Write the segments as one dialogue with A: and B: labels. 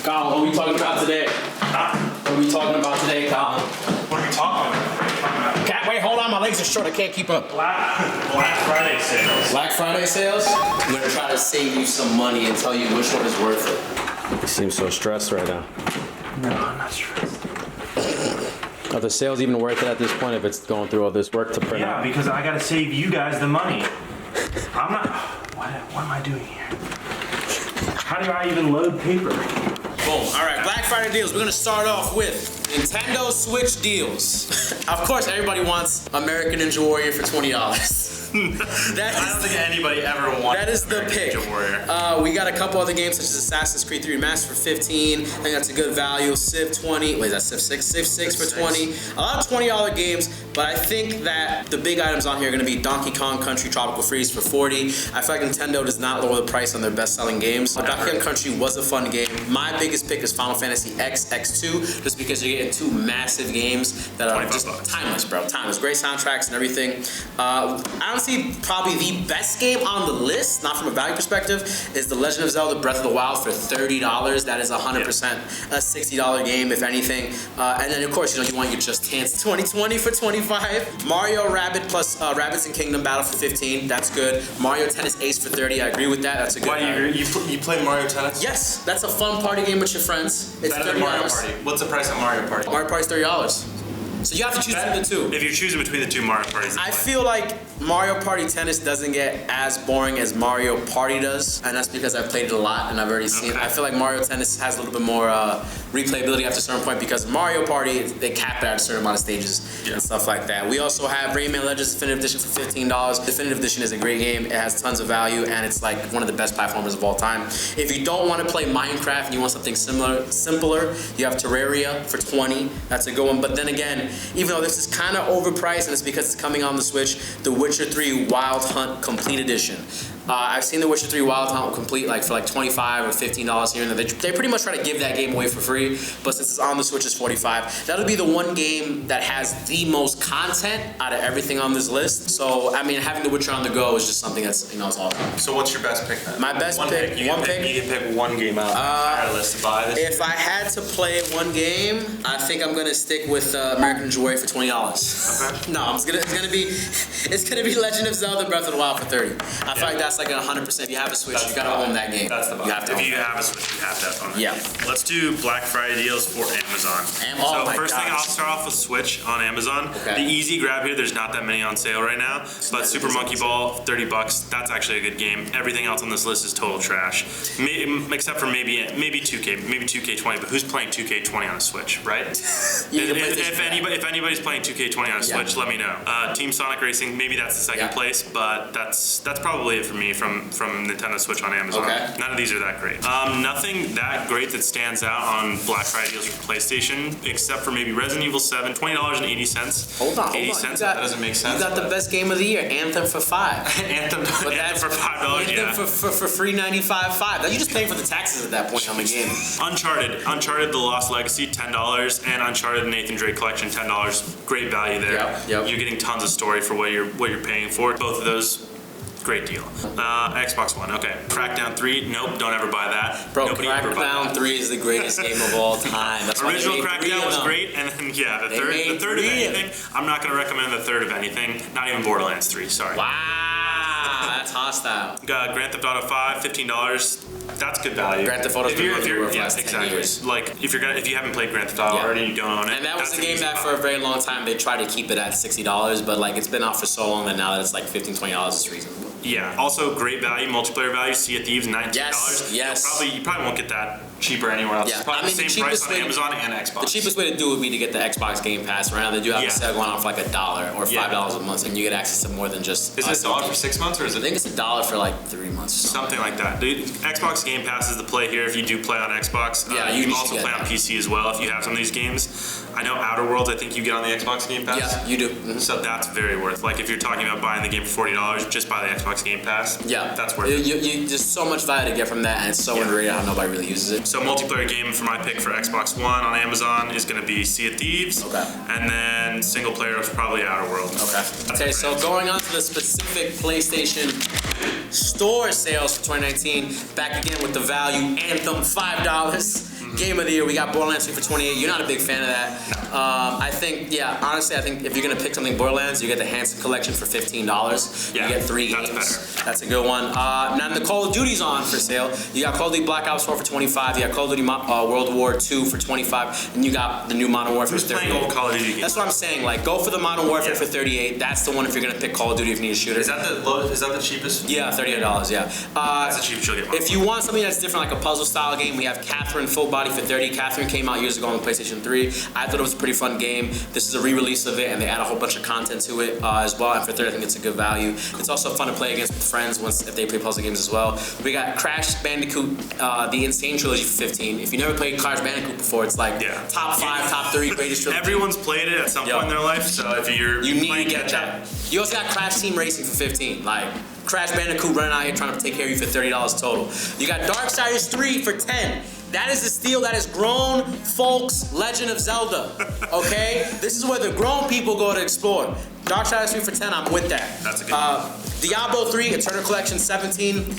A: Collin, what are we talking about today? What are we talking about today, Collin?
B: What are we talking about?
A: Cat, wait, hold on. My legs are short. I can't keep up.
B: Black Friday sales.
A: Black Friday sales? I'm going to try to save you some money and tell you which one is worth it.
C: You seem so stressed right now.
B: No, I'm not stressed.
C: Are the sales even worth it at this point if it's going through all this work to print out?
B: Yeah, because I gotta save you guys the money. I'm not. What am I doing here? How do I even load paper?
A: Boom. All right, Black Friday deals. We're going to start off with Nintendo Switch deals. Of course, everybody wants American Ninja Warrior for $20.
B: I don't think anybody ever wanted.
A: That is the pick. We got a couple other games such as Assassin's Creed 3 Remastered for $15. I think that's a good value. Civ 20. Wait, that's Civ 6. Civ 6 for $20. A lot of $20 games, but I think that the big items on here are going to be Donkey Kong Country Tropical Freeze for $40. I feel like Nintendo does not lower the price on their best-selling games. Donkey Kong Country was a fun game. My biggest pick is Final Fantasy X X2, just because you're getting two massive games that are just timeless, bro. Timeless. Great soundtracks and everything. Honestly, probably the best game on the list, not from a value perspective, is The Legend of Zelda Breath of the Wild for $30. That is 100% a $60 game, if anything. And then, of course, you want your Just Dance 2020 for $25. Mario Rabbids plus Rabbids and Kingdom Battle for $15. That's good. Mario Tennis Ace for $30. I agree with that. That's a good
D: one. You play Mario Tennis?
A: Yes, that's a fun party game with your friends. It's
D: better than Mario Party. What's the price on Mario Party?
A: Mario Party's $30. So you have to choose between the two.
B: If you're choosing between the two Mario Parties,
A: I feel like Mario Party Tennis doesn't get as boring as Mario Party does, and that's because I've played it a lot and I've already seen it. I feel like Mario Tennis has a little bit more replayability after a certain point, because Mario Party, they cap it at a certain amount of stages and stuff like that. We also have Rayman Legends Definitive Edition for $15. Definitive Edition is a great game. It has tons of value, and it's like one of the best platformers of all time. If you don't want to play Minecraft and you want something simpler, you have Terraria for $20. That's a good one. But then again, even though this is kind of overpriced, and it's because it's coming on the Switch, The Witcher 3 Wild Hunt Complete Edition. I've seen The Witcher 3 Wild Hunt Complete like for like $25 or $15 here and there. They pretty much try to give that game away for free, but since it's on the Switch, it's $45. That'll be the one game that has the most content out of everything on this list. So, I mean, having The Witcher on the go is just something that's, it's awesome.
D: So what's your best pick then?
A: My best pick,
B: You can pick one game out of the entire list to buy this.
A: If I had to play one game, I think I'm gonna stick with American Ninja Warrior for $20.
D: Okay.
A: No, it's gonna be Legend of Zelda Breath of the Wild for $30. I feel like that's like 100%. If you have a Switch, you gotta own that game.
B: That's the vibe. If you have a Switch, you have to own it.
A: Yeah.
B: Let's do Black Friday deals for Amazon.
A: Oh my
B: first thing,
A: gosh.
B: I'll start off with Switch on Amazon.
A: Okay.
B: The easy grab here, there's not that many on sale right now, but Super Monkey Ball, $30. That's actually a good game. Everything else on this list is total trash, except for maybe 2K, maybe 2K20. But who's playing 2K20 on a Switch, right? If anybody's playing 2K20 on a Switch, let me know. Team Sonic Racing, maybe that's the second place, but that's probably it for me from Nintendo Switch on Amazon.
A: Okay.
B: None of these are that great. Nothing that great that stands out on Black Friday deals for PlayStation, except for maybe Resident Evil 7, $20.80.
A: Hold on.
B: 80 cents.
D: That doesn't make sense.
A: You got the best game of the year, Anthem for $5.
B: Anthem for $5,
A: Anthem for $3.95. You just paying for the taxes at that point on the game.
B: Uncharted: The Lost Legacy, $10, and Uncharted Nathan Drake Collection, $10. Great value there.
A: Yep.
B: You're getting tons of story for what you're paying for. Both of those. Great deal. Xbox One, okay. Crackdown 3, nope, don't ever buy that.
A: Bro,
B: Nobody ever buy
A: Crackdown
B: that.
A: 3 is the greatest game of all time. That's
B: Original Crackdown was great, and then the third of anything. I'm not gonna recommend the third of anything. Not even Borderlands 3. Sorry.
A: Wow, that's hostile.
B: Grand Theft Auto 5, $15. That's good value.
A: Grand Theft Auto's been worth the last 10 years.
B: Like if you haven't played Grand Theft Auto already, you don't own it.
A: And that was a game that for a very long time they tried to keep it at $60, but like it's been out for so long that now that it's like $15, $20, it's reasonable.
B: Yeah. Also, great value, multiplayer value. Sea of Thieves, $19.
A: Yes.
B: You probably won't get that cheaper anywhere else.
A: Yeah.
B: It's probably the same price on Amazon and Xbox.
A: The cheapest way to do it would be to get the Xbox Game Pass. Right now they do have a sale going on for like $1 or $5 a month, and you get access to more than just.
D: Is it $1 for 6 months or is it?
A: I think it's $1 for like 3 months.
B: Something like that. The Xbox Game Pass is the play here if you do play on Xbox. You can also play on PC as well if you have some of these games. I know Outer Worlds, I think you get on the Xbox Game Pass.
A: Yeah, you do. Mm-hmm.
B: So that's very worth. Like if you're talking about buying the game for $40, just buy the Xbox Game Pass.
A: Yeah,
B: that's worth it.
A: There's so much value to get from that, and it's so underrated how nobody really uses it.
B: So multiplayer game for my pick for Xbox One on Amazon is going to be Sea of Thieves.
A: Okay.
B: And then single player is probably Outer Worlds.
A: Okay, so going on to the specific PlayStation Store sales for 2019, back again with the value Anthem $5. Game of the year, we got Borderlands 3 for 28. You're not a big fan of that. I think, yeah, honestly, I think if you're gonna pick something Borderlands, you get the Hanson Collection for $15.
B: Yeah,
A: you get 3
B: that's
A: games.
B: better.
A: That's a good one. Now the Call of Duty's on for sale. You got Call of Duty Black Ops 4 for 25. You got Call of Duty World War 2 for 25, and you got the new Modern Warfare for 38.
B: Playing old Call of Duty games?
A: That's what I'm saying. Like, go for the Modern Warfare for 38. That's the one if you're gonna pick Call of Duty if you need a shooter.
D: Is that the lowest? Is that the cheapest?
A: Yeah, $38. Yeah.
B: That's the cheapest you'll get.
A: If you want something that's different, like a puzzle style game, we have Catherine Full Body for 30. Catherine came out years ago on the PlayStation 3. I thought it was a pretty fun game. This is a re-release of it, and they add a whole bunch of content to it as well. And for 30, I think it's a good value. It's also fun to play against friends if they play puzzle games as well. We got Crash Bandicoot, the Insane Trilogy for 15. If you never played Crash Bandicoot before, it's like top 5, top 3 greatest trilogy.
B: Everyone's played it at some point in their life, so if you
A: need to get that. You also got Crash Team Racing for 15. Like, Crash Bandicoot running out here trying to take care of you for $30 total. You got Darksiders 3 for 10. That is the steal that is grown folks' Legend of Zelda. Okay? This is where the grown people go to explore. Darksiders 3 for 10, I'm with that.
B: That's a good
A: Diablo 3, Eternal Collection 17.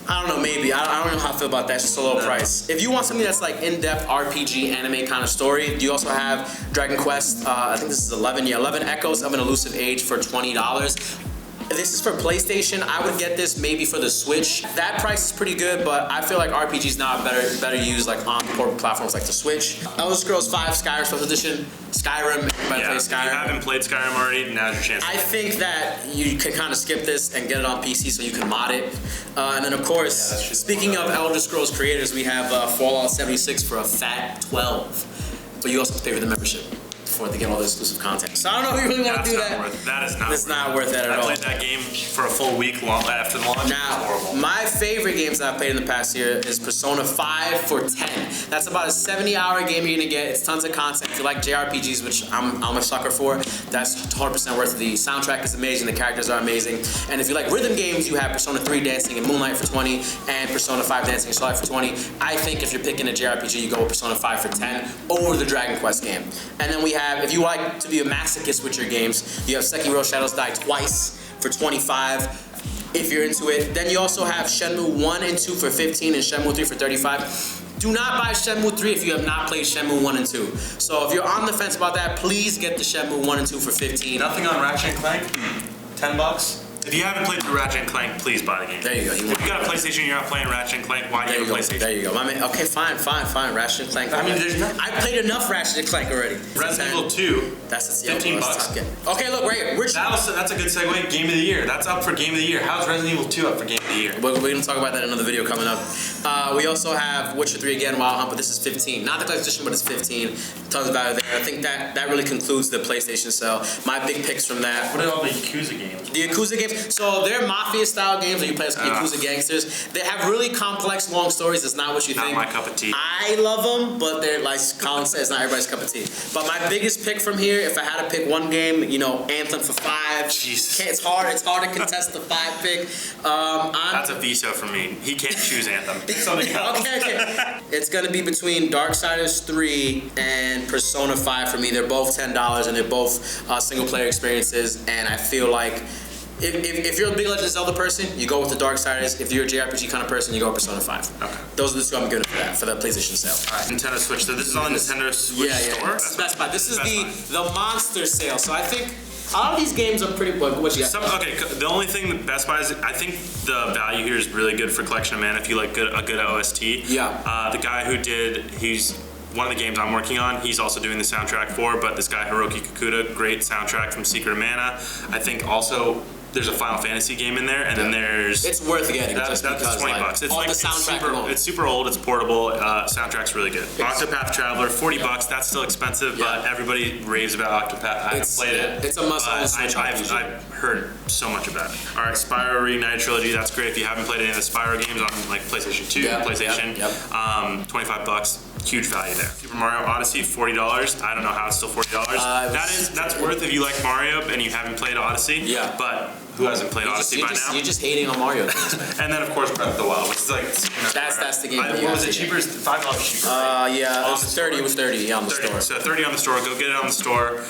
A: I don't know, maybe. I don't know how I feel about that. It's just a low price. If you want something that's like in-depth RPG anime kind of story, you also have Dragon Quest, I think this is 11. Yeah, 11 Echoes of an Elusive Age for $20. This is for PlayStation. I would get this maybe for the Switch. That price is pretty good, but I feel like RPGs now are better used like on corporate platforms like the Switch. Elder Scrolls 5 Skyrim Special Edition. Skyrim, everybody plays Skyrim.
B: If you haven't played Skyrim already, now's your chance.
A: I think that you can kind of skip this and get it on PC so you can mod it. And then of course, speaking of Elder Scrolls creators, we have Fallout 76 for a fat 12. But you also have to pay for the membership to get all the exclusive content. So I don't know if you really want to do that.
B: That is not.
A: It's not worth it at all.
B: I played that game for a full week after the launch.
A: Now, my favorite games that I've played in the past year is Persona 5 for 10. That's about a 70-hour game you're gonna get. It's tons of content. If you like JRPGs, which I'm a sucker for, that's 100% worth it. The soundtrack is amazing. The characters are amazing. And if you like rhythm games, you have Persona 3 Dancing in Moonlight for 20 and Persona 5 Dancing in Starlight for 20. I think if you're picking a JRPG, you go with Persona 5 for 10 over the Dragon Quest game. And then we have, if you like to be a masochist with your games, you have Sekiro Shadows Die Twice for 25 if you're into it. Then you also have Shenmue 1 and 2 for 15 and Shenmue 3 for 35. Do not buy Shenmue 3 if you have not played Shenmue 1 and 2. So if you're on the fence about that, please get the Shenmue 1 and 2 for 15.
D: Nothing on Ratchet and Clank? $10?
B: If you haven't played through Ratchet and Clank, please buy the game.
A: There you go.
B: If you got a PlayStation and you're not playing Ratchet and Clank, why do you have a PlayStation?
A: There you go. My man, okay, fine. Ratchet and Clank.
D: I mean, there's nothing.
A: I played enough Ratchet and Clank already.
B: Resident Evil 2.
A: That's
B: $15.
A: Okay, look, right here.
B: That's a good segue. Game of the Year. That's up for Game of the Year. How's Resident Evil 2 up for Game of the Year?
A: We're going to talk about that in another video coming up. We also have Witcher 3 again, Wild Hunt, but this is 15. Not the collector's edition, but it's 15. Tons of value there. I think that really concludes the PlayStation sale. My big picks from that.
B: What are all the Yakuza games?
A: The Yakuza games, so they're Mafia-style games where you play as Yakuza gangsters. They have really complex, long stories. It's not what you think.
B: Not my cup of tea.
A: I love them, but they're, like Collin says, not everybody's cup of tea. But my biggest pick from here, if I had to pick one game, Anthem for 5.
B: Jesus.
A: It's hard to contest the 5 pick.
B: That's a veto for me. He can't choose Anthem. Pick something else.
A: Okay. It's gonna be between Darksiders 3 and Persona 5 for me. They're both $10 and they're both single-player experiences, and I feel like if you're a big Legend of Zelda person, you go with the Darksiders. If you're a JRPG kind of person, you go with Persona 5. Okay. Those are the 2 I'm giving for the PlayStation sale.
B: All right. Nintendo Switch. So this is on Nintendo Switch store?
A: Yeah. Best Buy. This is the monster sale. So I think all of these games are pretty good. What you got?
B: The only thing that Best Buy is, I think the value here is really good for Collection of Mana if you like a good OST.
A: Yeah.
B: The guy he's one of the games I'm working on, he's also doing the soundtrack for, but this guy Hiroki Kikuta, great soundtrack from Secret of Mana. I think also there's a Final Fantasy game in there, and then there's...
A: It's worth getting.
B: That's $20. It's
A: all the soundtrack alone.
B: It's super old, it's portable, soundtrack's really good. Octopath Traveler, $40, that's still expensive, but everybody raves about Octopath. I haven't played it.
A: It's a must-own.
B: I've heard so much about it. All right, Spyro Reignited Trilogy, that's great. If you haven't played any of the Spyro games on like PlayStation 2, PlayStation, $25. Huge value there. Super Mario Odyssey, $40. I don't know how it's still $40. That's worth if you like Mario and you haven't played Odyssey.
A: Yeah.
B: But who hasn't played Odyssey by now?
A: You're just hating on Mario games, man.
B: And then of course Breath of the Wild, which is like
A: that's the game.
B: What was it cheaper? $5 cheaper.
A: Yeah, it was 30. It was 30 on the store.
B: So 30 on the store. Go get it on the store.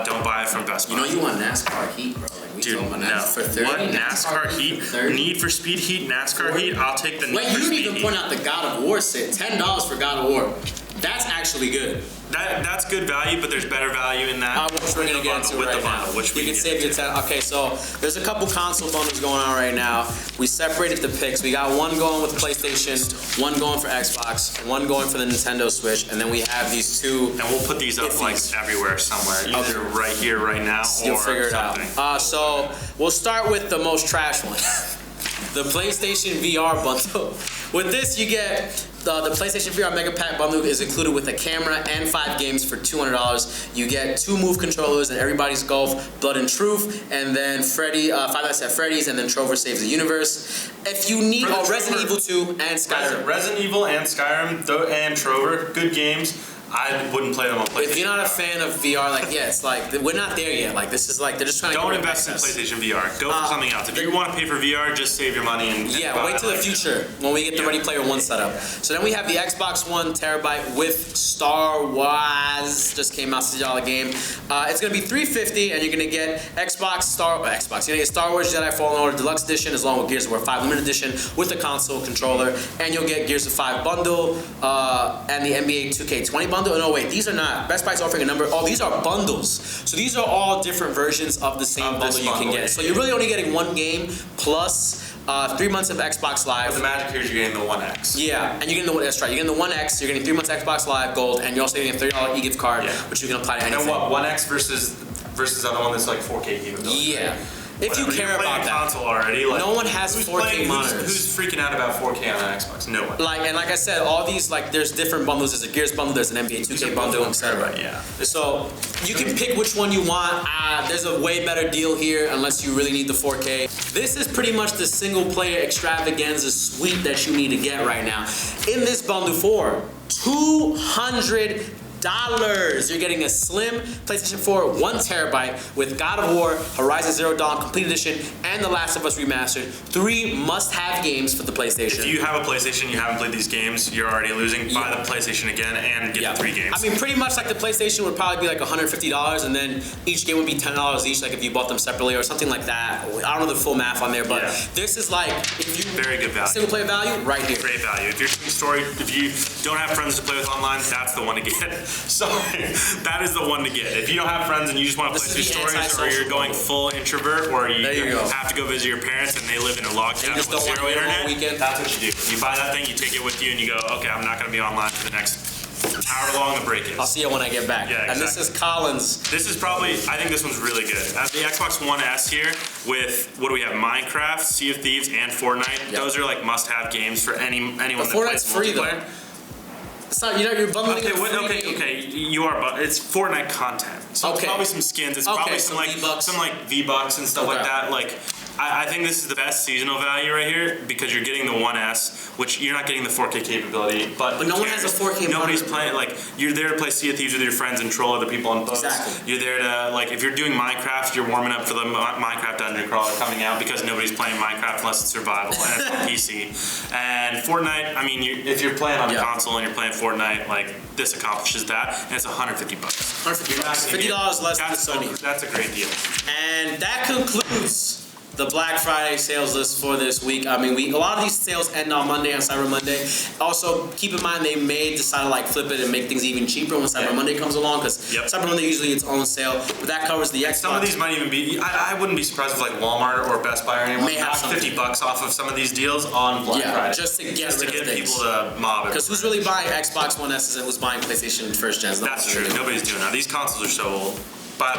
B: Don't buy it from Best Buy.
A: You want NASCAR heat, bro. Like,
B: Dude,
A: talking about
B: no.
A: that? For 30?
B: What? NASCAR Heat?
A: 30?
B: Need for Speed Heat? NASCAR Heat? I'll take the Need
A: Wait,
B: for
A: you didn't
B: Speed
A: even
B: Heat.
A: point out the God of War set. $10 for God of War. That's actually good.
B: That's good value, but there's better value in that.
A: Which we're gonna get into
B: with
A: right
B: the bundle,
A: now.
B: which
A: you
B: we
A: can
B: get
A: save your
B: into.
A: 10. Okay, so there's a couple console bundles going on right now. We separated the picks. We got one going with PlayStation, one going for Xbox, one going for the Nintendo Switch, and then we have these two.
B: And we'll put these up like everywhere somewhere, either right here, right now,
A: You'll
B: or
A: figure it
B: something.
A: out. So we'll start with the most trash one. The PlayStation VR bundle. With this, you get the PlayStation VR Mega Pack bundle is included with a camera and 5 games for $200. You get 2 Move controllers and Everybody's Golf, Blood and Truth, and then Five Nights at Freddy's, and then Trover Saves the Universe. If you need Resident Evil 2 and Skyrim.
B: Resident Evil and Skyrim and Trover, good games. I wouldn't play them on PlayStation.
A: If you're not a fan of VR, like, yeah, it's like, we're not there yet. Like, this is like, they're just trying to
B: Don't invest in PlayStation VR. Go for something else. If you want to pay for VR, just save your money and
A: wait till the future when we get the Ready Player One setup. So then we have the Xbox One terabyte with Star Wars. Just came out, $60 game. It's gonna be $350, and you're gonna get You're gonna get Star Wars Jedi Fallen Order Deluxe Edition, as long with Gears of War 5 Limited Edition with the console controller, and you'll get Gears of 5 bundle and the NBA 2K20 bundle. Oh, no, wait, these are not. Best Buy's offering a number. Oh, these are bundles. So these are all different versions of the same bundle you can get. So you're really only getting one game plus 3 months of Xbox Live.
B: The magic here is you're getting the One X.
A: Yeah, and you're getting that's right. You're getting the One X. You're getting 3 months Xbox Live Gold, and you're also getting a $30 e-gift card, which you can apply to anything.
B: And what? One X versus the other one that's like 4K capability.
A: Yeah.
B: Right?
A: If you care about that.
B: Console already, like,
A: no one has 4K monitors.
B: Who's freaking out about 4K on an Xbox? No one.
A: Like I said, all these, like, there's different bundles. There's a Gears bundle, there's an NBA 2K bundle, etc.
B: Yeah.
A: So you can pick which one you want. There's a way better deal here unless you really need the 4K. This is pretty much the single player extravaganza suite that you need to get right now. In this bundle for $200. You're getting a slim PlayStation 4 1 terabyte with God of War, Horizon Zero Dawn Complete Edition, and The Last of Us Remastered. 3 must-have games for the PlayStation.
B: If you have a PlayStation and you haven't played these games, you're already losing. Buy the PlayStation again and get the 3 games.
A: I mean, pretty much like the PlayStation would probably be like $150, and then each game would be $10 each, like if you bought them separately or something like that. I don't know the full math on there, but this is like, if you
B: very good value.
A: Single player value, right here.
B: Great value. If you're doing story, if you don't have friends to play with online, that's the one to get. Sorry, that is the one to get. If you don't have friends and you just want to play through stories, or you're going full introvert, or you have to go visit your parents and they live in a log cabin with zero internet, that's what you do. You buy that thing, you take it with you, and you go, okay, I'm not going to be online for the next however long the break is.
A: I'll see you when I get back.
B: Yeah, exactly.
A: And this is Collins.
B: This is probably, I think this one's really good. As the Xbox One S here with, what do we have, Minecraft, Sea of Thieves, and Fortnite. Those are like must-have games for anyone that plays
A: Fortnite's free
B: multiplayer.
A: though. So you're bundling
B: Okay, you are, but it's Fortnite content. So it's probably some skins. It's probably some V-Bucks and stuff like that. Like, I think this is the best seasonal value right here because you're getting the One S, which you're not getting the 4K capability. But
A: no one has a 4K.
B: Nobody's playing. Like, you're there to play Sea of Thieves with your friends and troll other people on boats.
A: Exactly.
B: You're there to, like, if you're doing Minecraft, you're warming up for the Minecraft Dungeon Crawler coming out because nobody's playing Minecraft unless it's survival and it's on PC. And Fortnite, I mean, if you're playing on a console and you're playing Fortnite, like, this accomplishes that, and it's $150.
A: $50 less than Sony.
B: That's a great deal.
A: And that concludes the Black Friday sales list for this week. I mean, a lot of these sales end on Monday, on Cyber Monday. Also, keep in mind they may decide to like flip it and make things even cheaper when Cyber Monday comes along, because Cyber Monday usually its own sale. But that covers the Xbox.
B: Some of these might even be. I wouldn't be surprised if like Walmart or Best Buy or anyone knock $50 off of some of these deals on Black Friday.
A: Just to get
B: people to mob it.
A: Because who's really buying Xbox One S's and who's buying PlayStation first gens?
B: That's true. Nobody's doing that. These consoles are so old. Buy a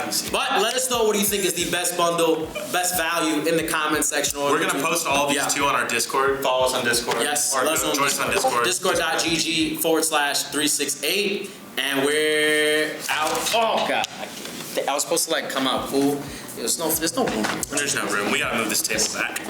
B: PC.
A: But let us know what you think is the best bundle, best value in the comment section.
B: We're going to post all these too on our Discord. Follow us on Discord.
A: Yes.
B: Or join us on Discord.
A: Discord.gg/368. And we're out. Oh, God. I was supposed to like come out cool. There's no room here.
B: There's no room. We got to move this table back.